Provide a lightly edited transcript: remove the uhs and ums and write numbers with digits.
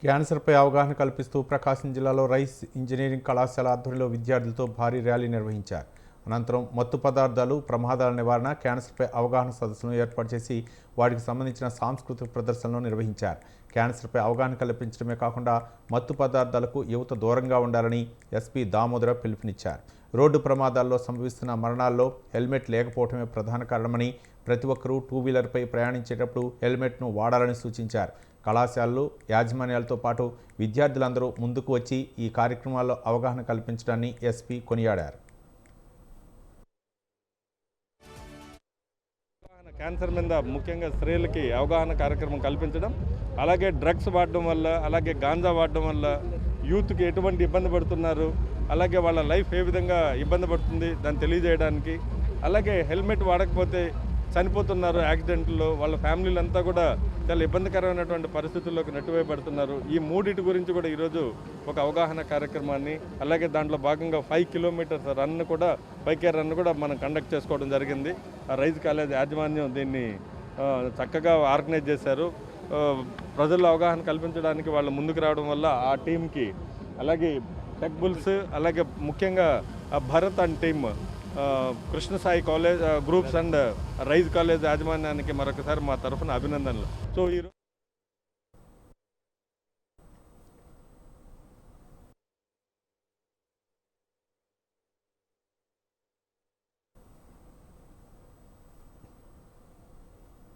క్యాన్సర్పై అవగాహన కల్పిస్తూ ప్రకాశం జిల్లాలో రైస్ ఇంజనీరింగ్ కళాశాల ఆధ్వర్యంలో విద్యార్థులతో భారీ ర్యాలీ నిర్వహించారు. అనంతరం మత్తు పదార్థాలు ప్రమాదాల నివారణ, క్యాన్సర్పై అవగాహన సదస్సును ఏర్పాటు చేసి వాటికి సంబంధించిన సాంస్కృతిక ప్రదర్శనలు నిర్వహించారు. క్యాన్సర్పై అవగాహన కల్పించడమే కాకుండా మత్తు పదార్థాలకు యువత దూరంగా ఉండాలని ఎస్పీ దామోదర పిలుపునిచ్చారు. రోడ్డు ప్రమాదాల్లో సంభవిస్తున్న మరణాల్లో హెల్మెట్ లేకపోవడమే ప్రధాన కారణమని, ప్రతి ఒక్కరూ టూ వీలర్పై ప్రయాణించేటప్పుడు హెల్మెట్ను వాడాలని సూచించారు. కళాశాలలు, యాజమాన్యాలతో పాటు విద్యార్థులందరూ ముందుకు వచ్చి ఈ కార్యక్రమాల్లో అవగాహన కల్పించడాన్ని ఎస్పీ కొనియాడారు. క్యాన్సర్ మీద ముఖ్యంగా స్త్రీలకి అవగాహన కార్యక్రమం కల్పించడం, అలాగే డ్రగ్స్ వాడడం వల్ల, అలాగే గాంజా వాడడం వల్ల యూత్కి ఎటువంటి ఇబ్బంది పడుతున్నారు, అలాగే వాళ్ళ లైఫ్ ఏ విధంగా ఇబ్బంది పడుతుంది దాన్ని తెలియజేయడానికి, అలాగే హెల్మెట్ వాడకపోతే చనిపోతున్నారు యాక్సిడెంట్లో, వాళ్ళ ఫ్యామిలీలంతా కూడా చాలా ఇబ్బందికరమైనటువంటి పరిస్థితుల్లోకి నెట్టివేయబడుతున్నారు. ఈ మూడింటి గురించి కూడా ఈరోజు ఒక అవగాహన కార్యక్రమాన్ని, అలాగే దాంట్లో భాగంగా 5 కిలోమీటర్స్ రన్ కూడా, బైక్ రన్ కూడా మనం కండక్ట్ చేసుకోవడం జరిగింది. రైజ్ కాలేజ్ యాజమాన్యం దీన్ని చక్కగా ఆర్గనైజ్ చేశారు. ప్రజల్లో అవగాహన కల్పించడానికి వాళ్ళు ముందుకు రావడం వల్ల ఆ టీంకి, అలాగే టెక్ బుల్స్, అలాగే ముఖ్యంగా Bharat and team, Krishnasai college groups and rise college యాజమాన్యానికి మరొకసారి మా తరఫున అభినందనలు. సో